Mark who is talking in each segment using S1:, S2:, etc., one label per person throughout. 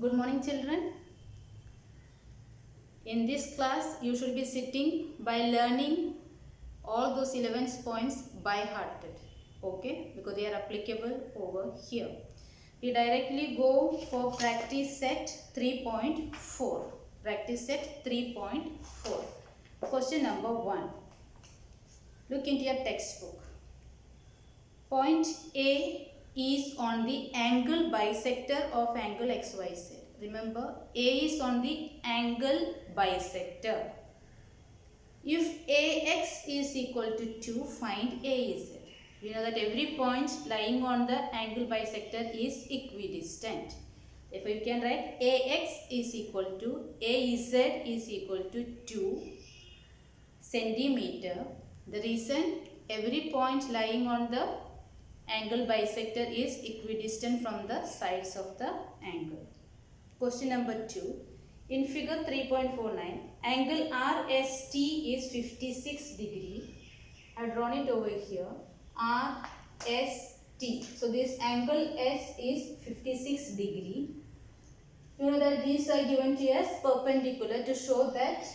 S1: Good morning, children. In this class, you should be sitting by learning all those 11 points by hearted. Okay, because they are applicable over here. We directly go for practice set 3.4. Practice set 3.4. Question number 1. Look into your textbook. Point A is on the angle bisector of angle XYZ. Remember, A is on the angle bisector. If AX is equal to 2, find AZ. We know that every point lying on the angle bisector is equidistant. Therefore, you can write AX is equal to AZ is equal to 2 centimeter. The reason every point lying on the angle bisector is equidistant from the sides of the angle. Question number 2. In figure 3.49, angle RST is 56 degree. I have drawn it over here. RST. So this angle S is 56 degree. You know that these are given to us perpendicular to show that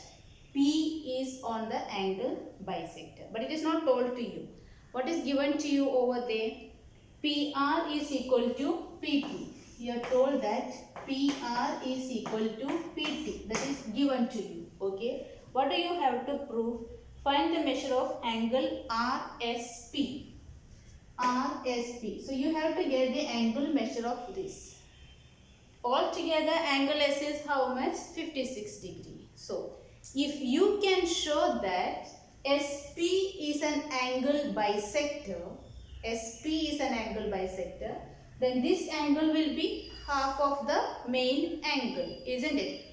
S1: P is on the angle bisector. But it is not told to you. What is given to you over there? PR is equal to PT. You are told that PR is equal to PT. That is given to you. Okay. What do you have to prove? Find the measure of angle RSP. RSP. So you have to get the angle measure of this. Altogether angle S is how much? 56 degree. So if you can show that SP is an angle bisector, SP is an angle bisector, then this angle will be half of the main angle, isn't it?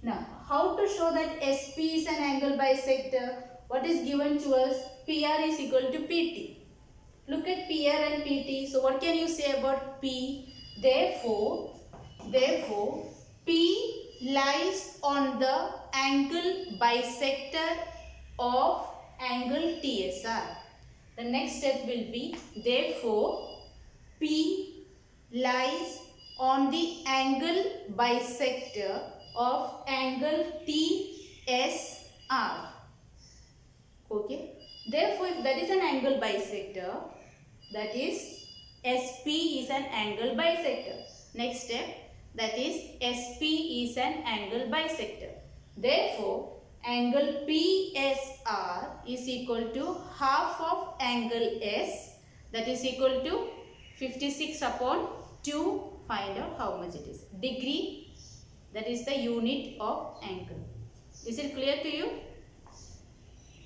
S1: Now, how to show that SP is an angle bisector? What is given to us? PR is equal to PT. Look at PR and PT. So, what can you say about P? Therefore, P lies on the angle bisector of angle TSR. The next step will be, therefore, P lies on the angle bisector of angle TSR. Okay. Therefore, if that is an angle bisector, that is SP is an angle bisector. Next step, that is SP is an angle bisector. Therefore, angle PSR is equal to half of angle S, that is equal to 56 upon 2. Find out how much it is. Degree, that is the unit of angle. Is it clear to you?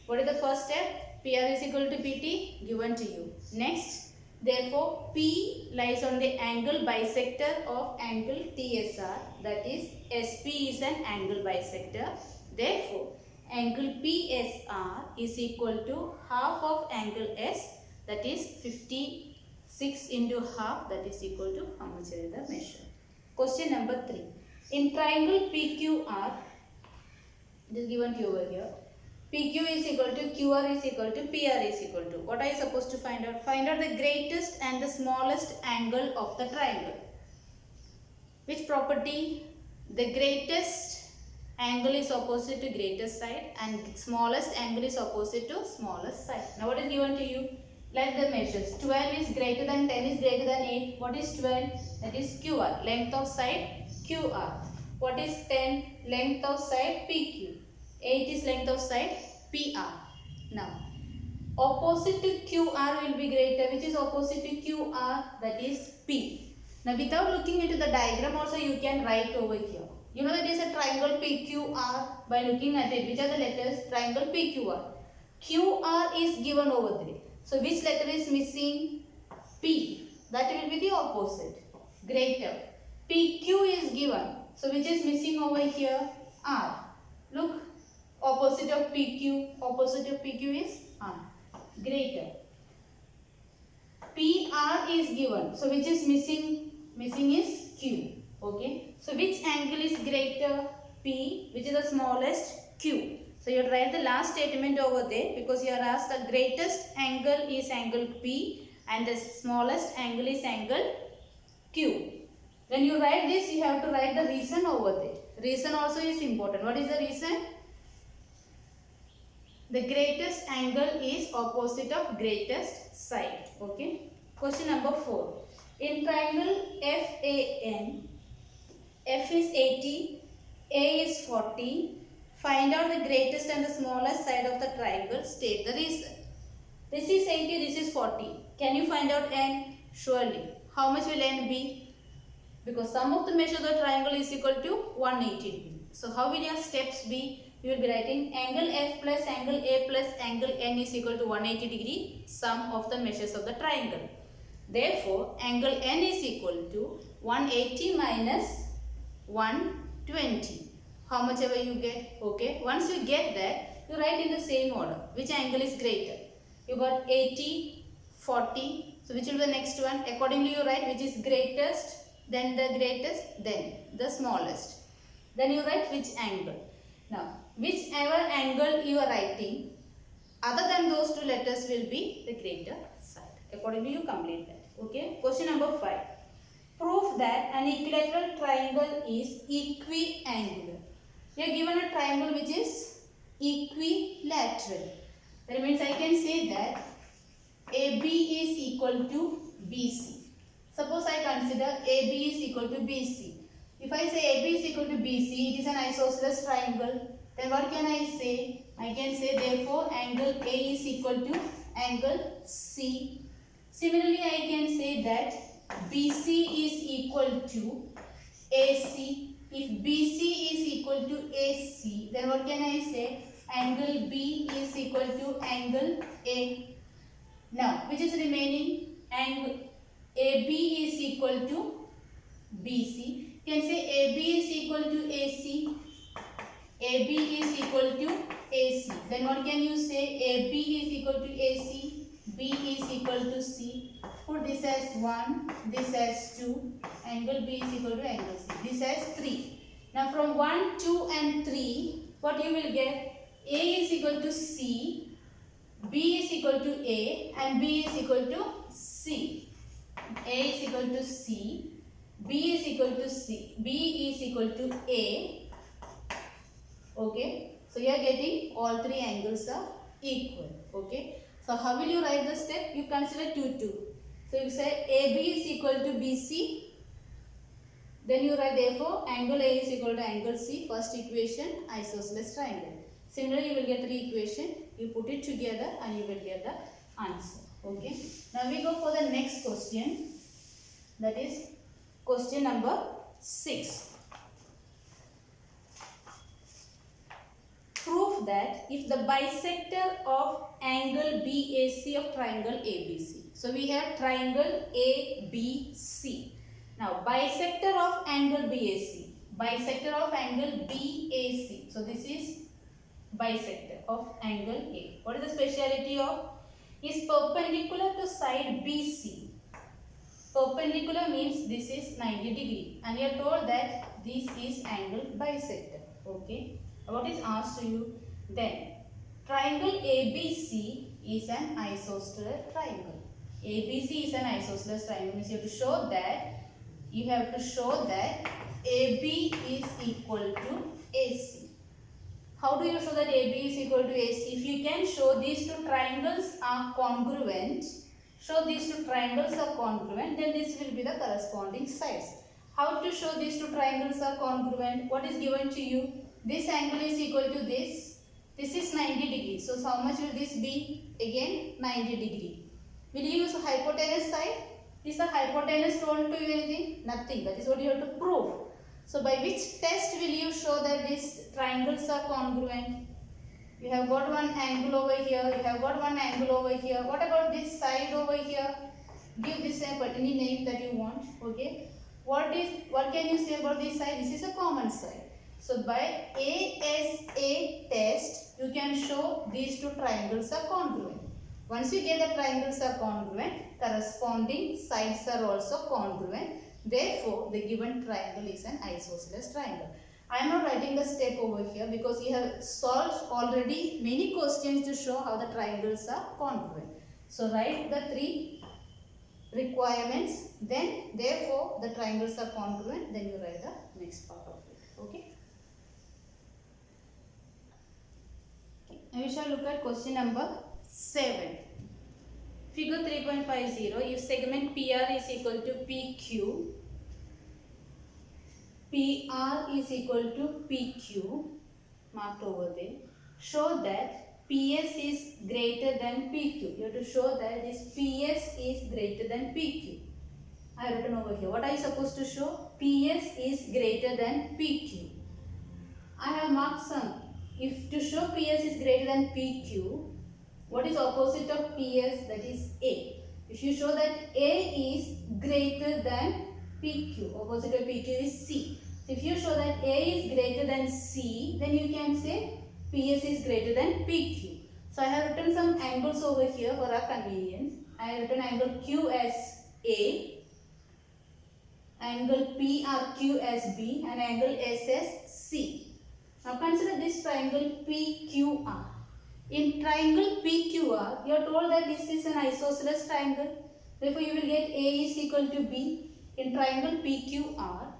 S1: What is the first step? PR is equal to PT, given to you. Next, therefore, P lies on the angle bisector of angle TSR, that is SP is an angle bisector. Therefore, angle PSR is equal to half of angle S, that is 56 into half, that is equal to how much is the measure. Question number 3. In triangle PQR, it is given to you over here. PQ is equal to QR is equal to PR is equal to. What are you supposed to find out? Find out the greatest and the smallest angle of the triangle. Which property? The greatest angle is opposite to greatest side and smallest angle is opposite to smallest side. Now what is given to you? Let the measures. 12 is greater than 10 is greater than 8. What is 12? That is QR. Length of side QR. What is 10? Length of side PQ. 8 is length of side PR. Now, opposite to QR will be greater. Which is opposite to QR? That is P. Now, without looking into the diagram also you can write over here. You know that it is a triangle PQR by looking at it. Which are the letters? Triangle PQR. QR is given over there. So, which letter is missing? P. That will be the opposite. Greater. PQ is given. So, which is missing over here? R. Look. Opposite of PQ is R. Greater. PR is given. So which is missing? Missing is Q. Okay. So which angle is greater? P. Which is the smallest? Q. So you write the last statement over there because you are asked the greatest angle is angle P and the smallest angle is angle Q. When you write this, you have to write the reason over there. Reason also is important. What is the reason? The greatest angle is opposite of greatest side. Okay. Question number 4. In triangle FAN, F is 80, A is 40. Find out the greatest and the smallest side of the triangle. State the reason. This is 80, this is 40. Can you find out n? Surely. How much will n be? Because sum of the measure of the triangle is equal to 180 degree. So how will your steps be? You will be writing angle F plus angle A plus angle N is equal to 180 degree, sum of the measures of the triangle. Therefore, angle N is equal to 180 minus 120. How much ever you get? Okay. Once you get that, you write in the same order. Which angle is greater? You got 80, 40. So which will be the next one? Accordingly, you write which is greatest, then the greatest, then the smallest. Then you write which angle. Now, whichever angle you are writing, other than those two letters will be the greater side. Accordingly, you complete that. Okay. Question number 5. Prove that an equilateral triangle is equiangular. We are given a triangle which is equilateral. That means I can say that AB is equal to BC. Suppose I consider AB is equal to BC. If I say AB is equal to BC, it is an isosceles triangle. Then what can I say? I can say therefore angle A is equal to angle C. Similarly, I can say that BC is equal to AC. If BC is equal to AC, then what can I say? Angle B is equal to angle A. Now, which is remaining? Angle AB is equal to BC. You can say AB is equal to AC. AB is equal to AC. Then what can you say? AB is equal to AC. B is equal to C. Put this as 1, this as 2. Angle B is equal to angle C. This as 3. Now from 1, 2 and 3, what you will get? A is equal to C, B is equal to A and B is equal to C. A is equal to C, B is equal to C, B is equal to A. Okay. So you are getting all three angles are equal. Okay. So how will you write the step? You consider 2, 2. So you say AB is equal to BC. Then you write therefore angle A is equal to angle C. First equation, isosceles triangle. Similarly, you will get 3 equation. You put it together and you will get the answer. Okay. Now we go for the next question. That is question number 6. Prove that if the bisector of angle BAC of triangle ABC. So we have triangle ABC. Now bisector of angle BAC. Bisector of angle BAC. So this is bisector of angle A. What is the speciality of? Is perpendicular to side BC. Perpendicular means this is 90 degree and you are told that this is angle bisector. Okay. What is asked to you? Then triangle ABC is an isosceles triangle. ABC is an isosceles triangle means you have to show that AB is equal to AC. How do you show that AB is equal to AC? If you can show these two triangles are congruent, then this will be the corresponding sides. How to show these two triangles are congruent? What is given to you? This angle is equal to this. This is 90 degrees. So how much will this be? Again 90 degree. Will you use hypotenuse side? Is the hypotenuse told to you anything? Nothing. That is what you have to prove. So by which test will you show that these triangles are congruent? You have got one angle over here. You have got one angle over here. What about this side over here? Give this any name that you want. Okay. What can you say about this side? This is a common side. So by ASA test, you can show these two triangles are congruent. Once you get the triangles are congruent, corresponding sides are also congruent. Therefore, the given triangle is an isosceles triangle. I am not writing the step over here because we have solved already many questions to show how the triangles are congruent. So write the 3 requirements, then therefore the triangles are congruent, then you write the next part of it. Okay. Now we shall look at question number 7. Figure 3.50, if segment PR is equal to PQ, PR is equal to PQ, marked over there, show that PS is greater than PQ. You have to show that this PS is greater than PQ. I have written over here. What are you supposed to show? PS is greater than PQ. I have marked some. If to show PS is greater than PQ, what is opposite of PS? That is A. If you show that A is greater than PQ, opposite of PQ is C. So if you show that A is greater than C, then you can say PS is greater than PQ. So I have written some angles over here for our convenience. I have written angle Q as A, angle PRQ as B, and angle S as C. Now consider this triangle PQR. In triangle PQR, you are told that this is an isosceles triangle. Therefore, you will get A is equal to B. In triangle PQR,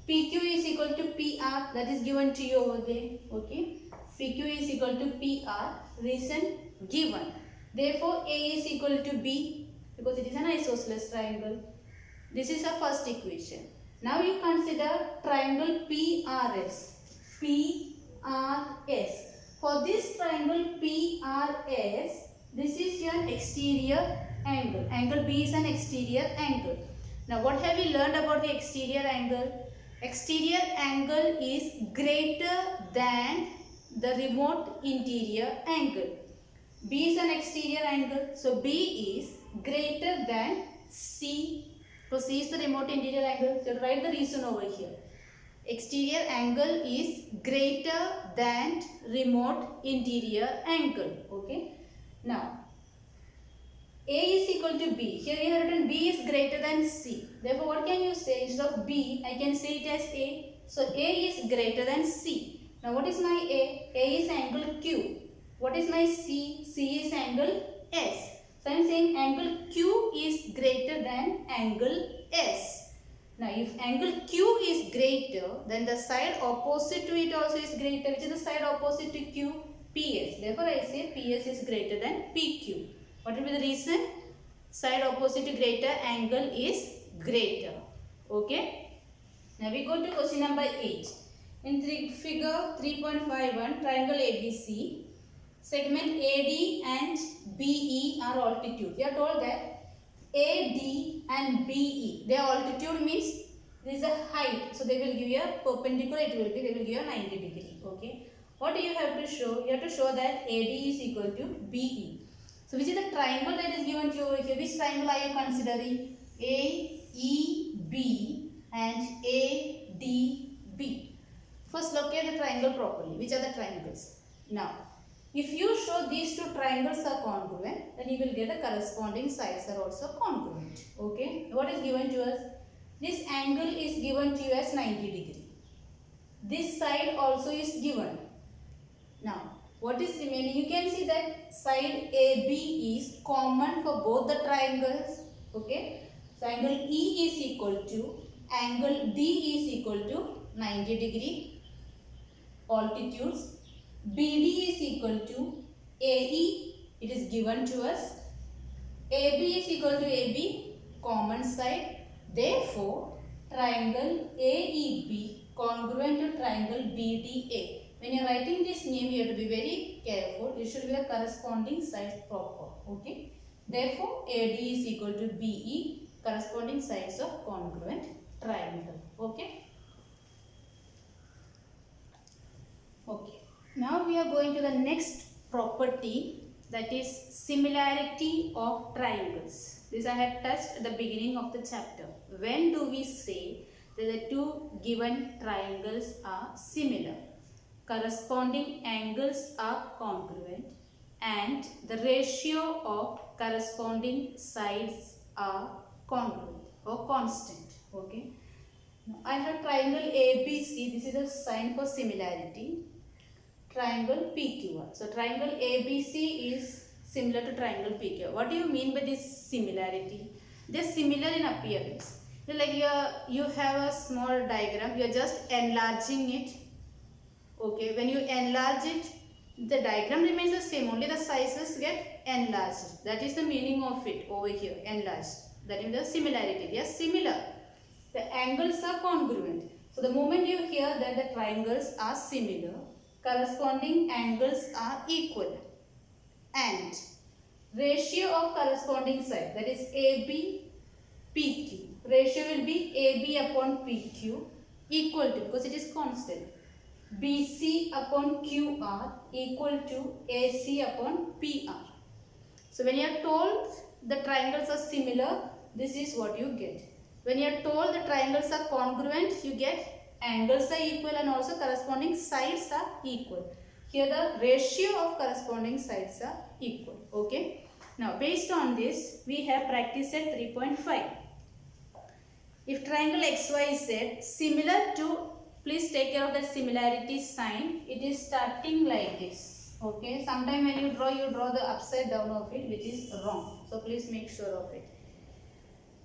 S1: PQ is equal to PR, that is given to you over there. Okay. PQ is equal to PR, reason given. Therefore, A is equal to B because it is an isosceles triangle. This is our first equation. Now you consider triangle PRS. PRS. For this triangle PRS, this is your exterior angle. Angle B is an exterior angle. Now what have we learned about the exterior angle? Exterior angle is greater than the remote interior angle. B is an exterior angle. So B is greater than C. So C is the remote interior angle. So write the reason over here. Exterior angle is greater than remote interior angle. Okay. Now A is equal to B. Here we have written B is greater than C. Therefore, what can you say? Instead of B, I can say it as A. So A is greater than C. Now what is my A? A is angle Q. What is my C? C is angle S. So I am saying angle Q is greater than angle S. Now if angle Q is greater, then the side opposite to it also is greater. Which is the side opposite to Q? PS. Therefore I say PS is greater than PQ. What will be the reason? Side opposite to greater, angle is greater. Okay. Now we go to question number 8. In figure 3.51, triangle ABC, segment AD and BE are altitude. We are told that AD and BE, their altitude means there is a height. So they will give you a perpendicular, they will give you a 90 degree. Okay. What do you have to show? You have to show that AD is equal to BE. So which is the triangle that is given to you over here? Which triangle are you considering? AEB and ADB. First locate the triangle properly. Which are the triangles? Now, if you show these two triangles are congruent, then you will get the corresponding sides are also congruent. Okay. What is given to us? This angle is given to you as 90 degree. This side also is given. Now, what is remaining? You can see that side AB is common for both the triangles. Okay. So, angle E is equal to angle D is equal to 90 degree. Altitudes. BD is equal to AE. It is given to us. AB is equal to AB. Common side. Therefore, triangle AEB congruent to triangle BDA. When you are writing this name, you have to be very careful. It should be the corresponding sides proper. Okay. Therefore, AD is equal to BE, corresponding sides of congruent triangle. Okay. Okay. Now we are going to the next property, that is similarity of triangles. This I had touched at the beginning of the chapter. When do we say that the two given triangles are similar? Corresponding angles are congruent and the ratio of corresponding sides are congruent or constant. Okay. Now I have triangle ABC. This is a sign for similarity. Triangle PQR. So triangle ABC is similar to triangle PQR. What do you mean by this similarity? They're similar in appearance. So like you have a small diagram, you are just enlarging it. Okay, when you enlarge it, the diagram remains the same, only the sizes get enlarged. That is the meaning of it over here, enlarged. That is the similarity. They are similar. The angles are congruent. So the moment you hear that the triangles are similar, corresponding angles are equal. And ratio of corresponding side, that is AB, PQ. Ratio will be AB upon PQ equal to, because it is constant, BC upon QR equal to AC upon PR. So when you are told the triangles are similar, this is what you get. When you are told the triangles are congruent, you get angles are equal and also corresponding sides are equal. Here the ratio of corresponding sides are equal. Okay. Now based on this, we have practice at 3.5. If triangle XYZ similar to, please take care of that similarity sign. It is starting like this. Okay. Sometime when you draw the upside down of it, which is wrong. So please make sure of it.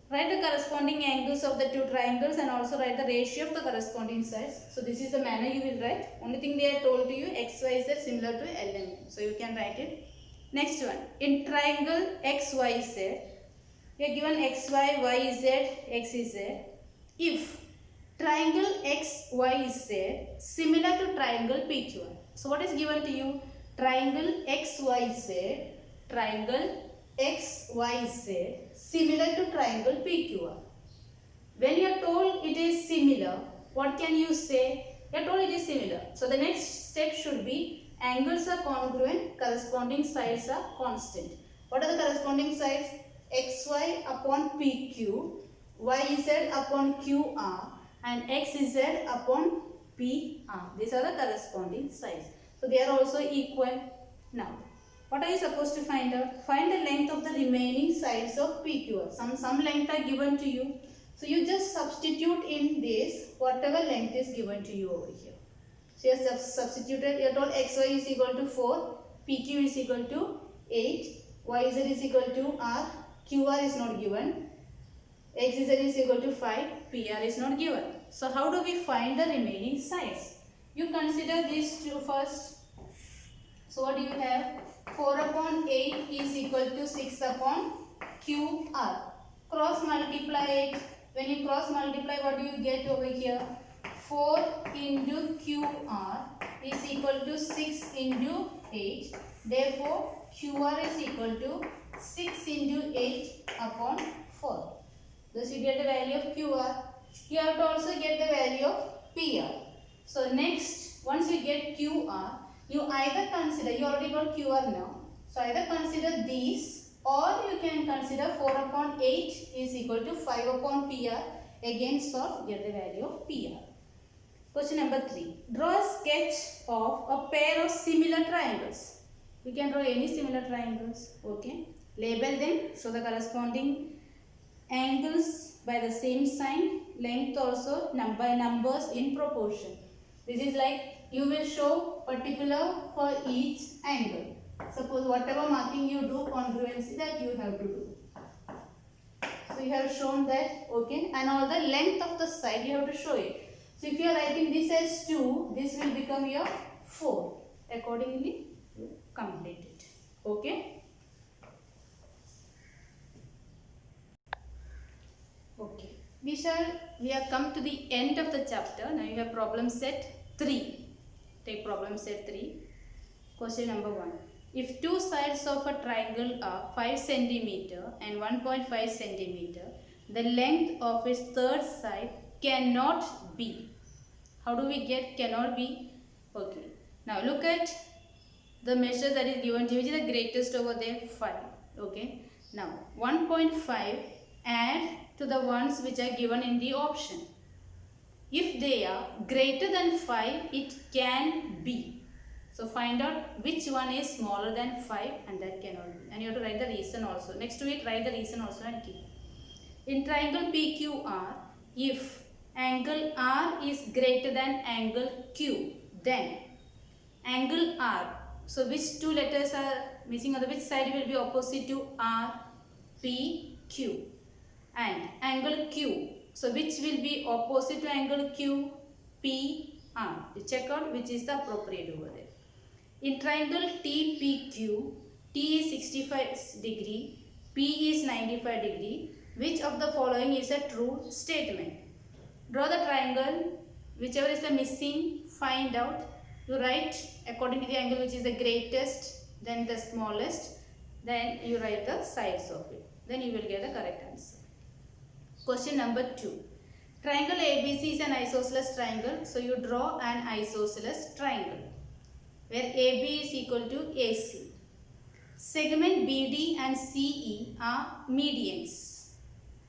S1: Write the corresponding angles of the two triangles and also write the ratio of the corresponding sides. So this is the manner you will write. Only thing they are told to you, XYZ similar to LM. So you can write it. Next one. In triangle XYZ, we are given XY, YZ, XZ. If triangle XYZ similar to triangle PQR. So what is given to you? Triangle XYZ, triangle XYZ similar to triangle PQR. When you are told it is similar, what can you say? You are told it is similar. So the next step should be angles are congruent, corresponding sides are constant. What are the corresponding sides? XY upon PQ, YZ upon QR and XZ upon PR. These are the corresponding sides. So they are also equal. Now, what are you supposed to find out? Find the length of the remaining sides of PQR. Some length are given to you. So you just substitute in this whatever length is given to you over here. So you have substituted, you are told XY is equal to 4, PQ is equal to 8, YZ is equal to R, QR is not given, XZ is equal to 5, PR is not given. So how do we find the remaining sides? You consider these two first. So what do you have? 4 upon 8 is equal to 6 upon QR. Cross multiply it. When you cross multiply, what do you get over here? 4 into QR is equal to 6 into 8. Therefore, QR is equal to 6 into 8 upon 4. Thus you get the value of QR. You have to also get the value of PR. So next, once you get QR, you either consider, you already got QR now. So either consider these or you can consider 4 upon 8 is equal to 5 upon PR. Again solve, get the value of PR. Question number 3. Draw a sketch of a pair of similar triangles. You can draw any similar triangles. Okay. Label them. Show the corresponding angles by the same sign. Length also numbers in proportion. This is like you will show particular for each angle. Suppose whatever marking you do, congruency that you have to do. So you have shown that, okay, and all the length of the side you have to show it. So if you are writing this as 2, this will become your 4. Accordingly, you complete it. Okay. Okay. We have come to the end of the chapter. Now you have problem set 3. Take problem set 3. Question number 1. If two sides of a triangle are 5 cm and 1.5 cm, the length of its third side cannot be. How do we get cannot be? Okay. Now look at the measure that is given to you, which is the greatest over there, 5. Okay. Now 1.5 add to the ones which are given in the option. If they are greater than 5, it can be. So find out which one is smaller than 5 and that cannot be. And you have to write the reason also. Next to it, write the reason also and keep. In triangle PQR, if angle R is greater than angle Q, then angle R. So which two letters are missing, or which side will be opposite to R, P, Q? and angle Q. So which will be opposite to angle Q? PR. You check out which is the appropriate over there. In triangle TPQ, T is 65 degree, P is 95 degree. Which of the following is a true statement? Draw the triangle, whichever is the missing, find out. You write according to the angle which is the greatest, then the smallest, then you write the sides of it. Then you will get the correct answer. Question number 2. Triangle ABC is an isosceles triangle. So you draw an isosceles triangle where AB is equal to AC. Segment BD and CE are medians.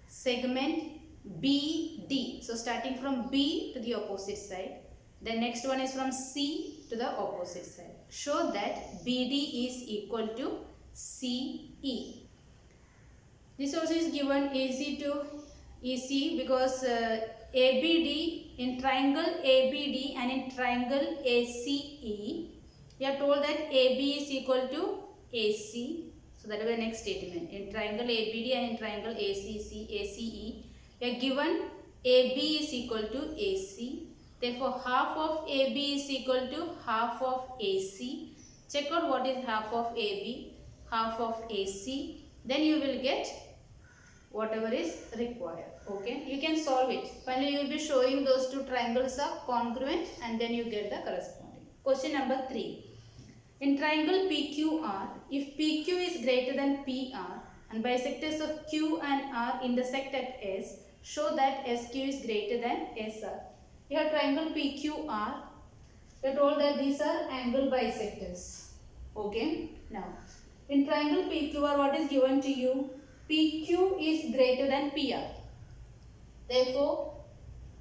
S1: Segment BD. So starting from B to the opposite side. Then next one is from C to the opposite side. Show that BD is equal to CE. This also is given easy because ABD, in triangle ABD and in triangle ACE, we are told that AB is equal to AC. So that is the next statement. In triangle ABD and in triangle ACE, we are given AB is equal to AC. Therefore, half of AB is equal to half of AC. Check out what is half of AB, half of AC. Then you will get whatever is required. Okay, you can solve it. Finally, you will be showing those two triangles are congruent and then you get the corresponding. Question number 3. In triangle PQR, if PQ is greater than PR and bisectors of Q and R intersect at S, show that SQ is greater than SR. You have triangle PQR. We are told that these are angle bisectors. Okay. Now, in triangle PQR, what is given to you? PQ is greater than PR. Therefore,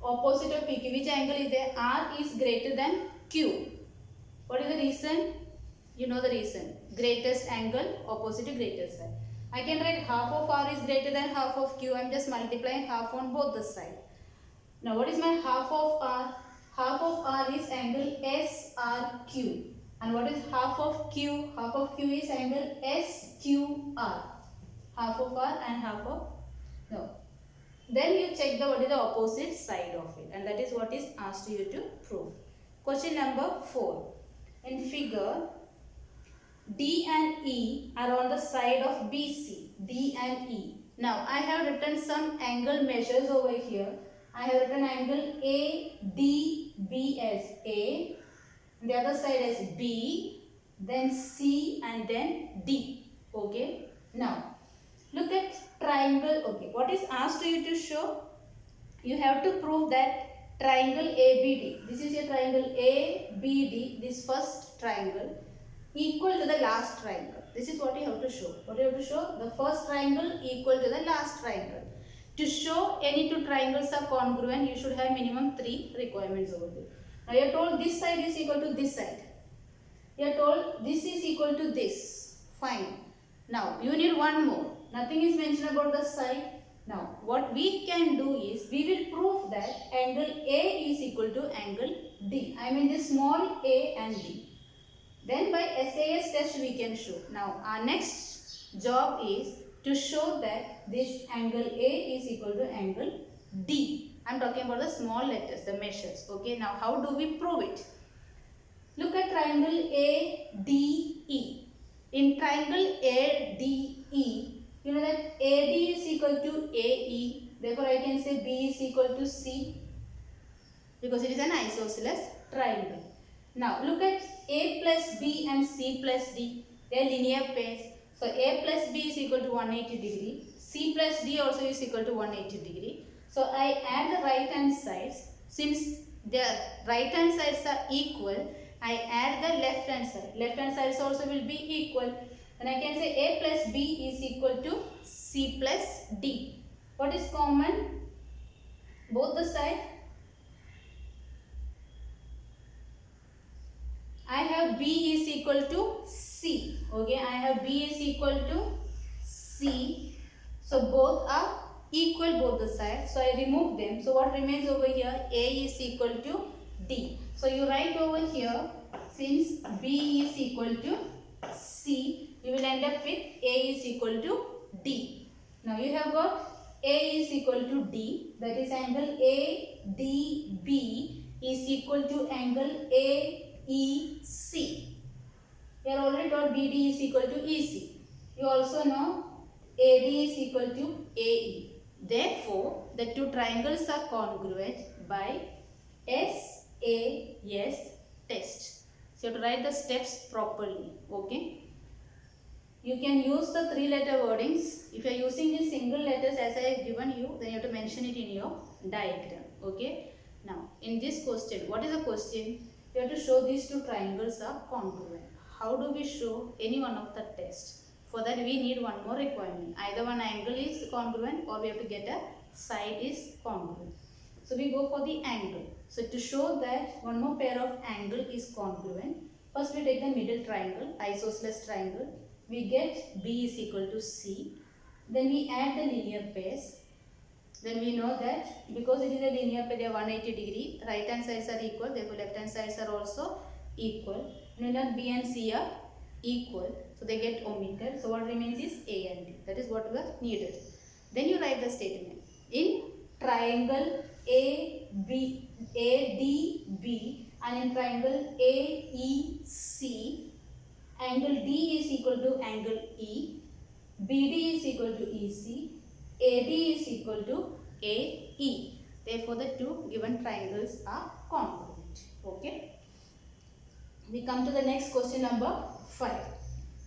S1: opposite of PQ, which angle is there? R is greater than Q. What is the reason? You know the reason. Greatest angle opposite to greatest side. I can write half of R is greater than half of Q. I am just multiplying half on both the sides. Now what is my half of R? Half of R is angle SRQ. And what is half of Q? Half of Q is angle SQR. Half of R and half of no. Then you check what is the opposite side of it, and that is what is asked you to prove. Question number 4. In figure, D and E are on the side of BC. D and E. Now I have written some angle measures over here. I have written angle ADB as A, the other side as B, then C and then D. Okay. Now look at triangle. Okay, what is asked you to show? You have to prove that triangle ABD, this is your triangle ABD, this first triangle, equal to the last triangle. This is what you have to show. What you have to show? The first triangle equal to the last triangle. To show any two triangles are congruent, you should have minimum 3 requirements over there. Now you are told this side is equal to this side. You are told this is equal to this. Fine. Now you need one more. Nothing is mentioned about the side. Now what we can do is we will prove that angle A is equal to angle D. I mean this small a and D. Then by SAS test we can show. Now our next job is to show that this angle A is equal to angle D. I am talking about the small letters, the measures. Okay. Now how do we prove it? Look at triangle ADE. In triangle ADE, you know that AD is equal to AE. Therefore, I can say B is equal to C because it is an isosceles triangle. Now, look at A plus B and C plus D. They are linear pairs. So, A plus B is equal to 180 degree. C plus D also is equal to 180 degree. So, I add the right hand sides. Since their right hand sides are equal, I add the left hand side. Left hand sides also will be equal. And I can say A plus B is equal to C plus D. What is common? Both the sides. I have B is equal to C. Okay, I have B is equal to C. So both are equal, both the sides. So I remove them. So what remains over here? A is equal to D. So you write over here, since B is equal to C, you will end up with A is equal to D. Now you have got A is equal to D, that is angle ADB is equal to angle AEC. We are already taught BD is equal to EC. You also know AD is equal to AE. Therefore, the two triangles are congruent by SAS test. So you have to write the steps properly. Okay. You can use the 3-letter wordings. If you are using the single letters as I have given you, then you have to mention it in your diagram. Okay. Now, in this question, what is the question? You have to show these two triangles are congruent. How do we show any one of the tests? For that, we need one more requirement. Either one angle is congruent or we have to get a side is congruent. So, we go for the angle. So, to show that one more pair of angle is congruent, first we take the middle triangle, isosceles triangle. We get B is equal to C. Then we add the linear pairs. Then we know that because it is a linear pair, they are 180 degree, right hand sides are equal, therefore left hand sides are also equal. And we know B and C are equal, so they get omitted. So what remains is A and D. That is what was needed. Then you write the statement. In triangle ADB and in triangle AEC, angle D is equal to angle E, BD is equal to EC, AD is equal to AE. Therefore, the two given triangles are congruent. Okay. We come to the next question number 5.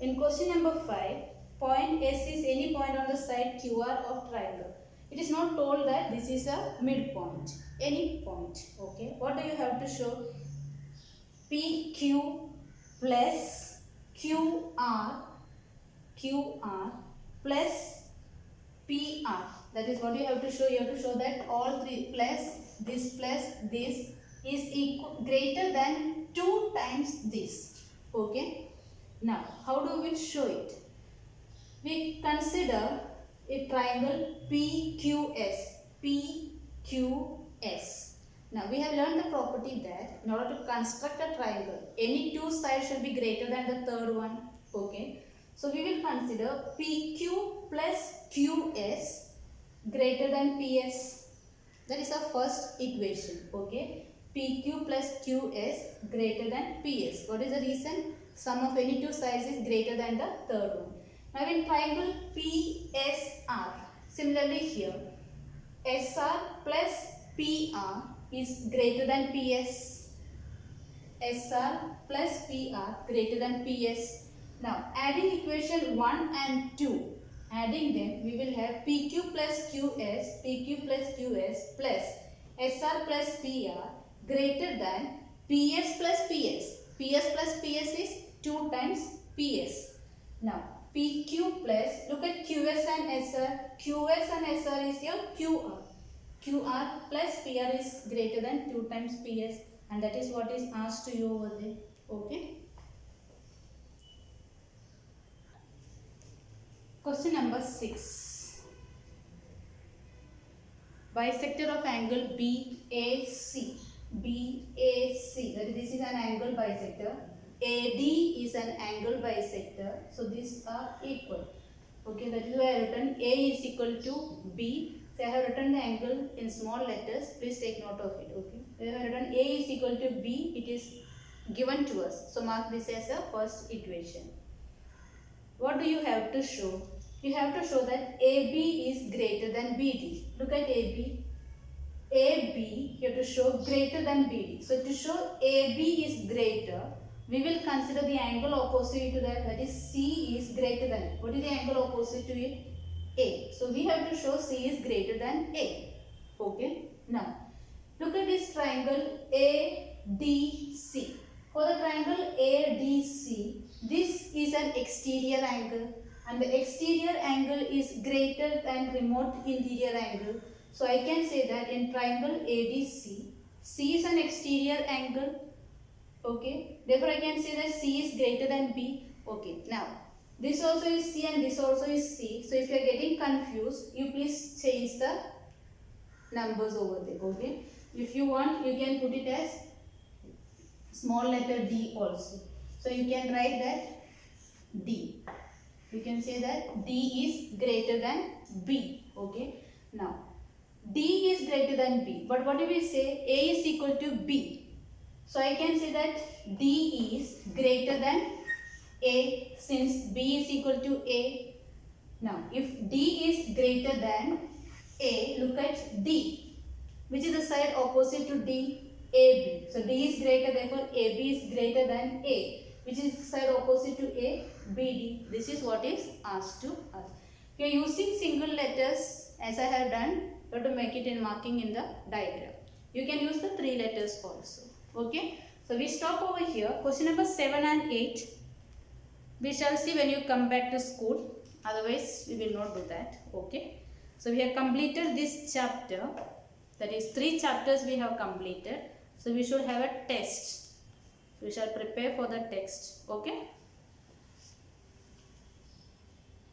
S1: In question number 5, point S is any point on the side QR of triangle. It is not told that this is a midpoint. Any point. Okay. What do you have to show? PQ plus QR plus PR. That is what you have to show. You have to show that all three plus this is equal, greater than 2 times this. Okay. Now, how do we show it? We consider a triangle PQS. PQS. Now, we have learned the property that in order to construct a triangle, any two sides should be greater than the third one. Okay. So, we will consider PQ plus QS greater than PS. That is our first equation. Okay. PQ plus QS greater than PS. What is the reason? Sum of any two sides is greater than the third one. Now, in triangle PSR, similarly here, SR plus PR is greater than PS. SR plus PR greater than PS. Now, adding equation 1 and 2, adding them, we will have PQ plus QS plus SR plus PR greater than PS plus PS. PS plus PS is 2 times PS. Now, PQ plus, look at QS and SR. QS and SR is your QR. QR plus PR is greater than 2 times PS, and that is what is asked to you over there. Okay. Question number 6. Bisector of angle BAC. BAC. That is, this is an angle bisector. AD is an angle bisector. So these are equal. Okay, that is why I have written A is equal to B. So I have written the angle in small letters. Please take note of it. Okay. I have written A is equal to B. It is given to us. So mark this as a first equation. What do you have to show? You have to show that AB is greater than BD. Look at AB. AB, you have to show greater than BD. So to show AB is greater, we will consider the angle opposite to that is C is greater than. What is the angle opposite to it? A. So we have to show C is greater than A. Okay. Now, look at this triangle ADC. For the triangle ADC, this is an exterior angle and the exterior angle is greater than remote interior angle. So I can say that in triangle ADC, C is an exterior angle. Okay. Therefore, I can say that C is greater than B. Okay. Now, this also is C and this also is C. So if you are getting confused, you please change the numbers over there. Okay. If you want, you can put it as small letter D also. So you can write that D. You can say that D is greater than B. Okay. Now, D is greater than B. But what do we say? A is equal to B. So I can say that D is greater than A since B is equal to A. Now, if D is greater than A, look at D. Which is the side opposite to D? AB. So D is greater, therefore AB is greater than A. Which is the side opposite to A? BD. This is what is asked to us. If you are using single letters as I have done, you have to make it in marking in the diagram. You can use the 3 letters also. Okay. So we stop over here. Question number 7 and 8. We shall see when you come back to school. Otherwise, we will not do that. Okay. So we have completed this chapter. That is 3 chapters we have completed. So we should have a test. We shall prepare for the text. Okay.